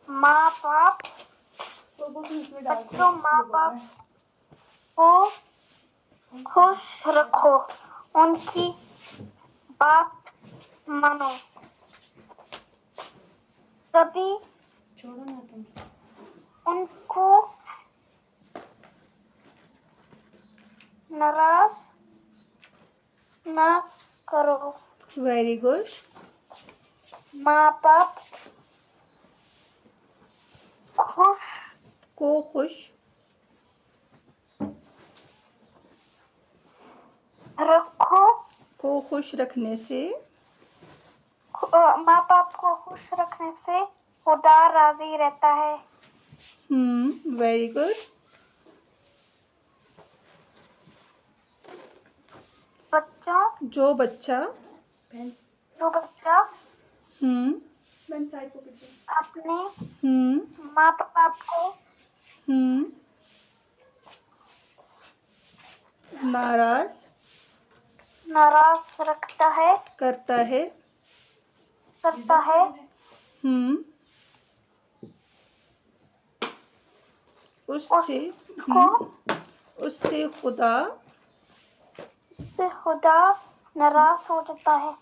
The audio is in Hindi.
माँ बाप बच्चों माँ बाप को खुश रखो, उनकी बात मानो, कभी उनको नाराज ना करो। Very good. माँ बाप खुश रखो, को खुश रखने से माँ बाप को खुश रखने से खुदा राजी रहता है। Very good. बच्चों जो बच्चा अपने माँ बाप को नाराज करता है उससे खुदा नाराज हो जाता है।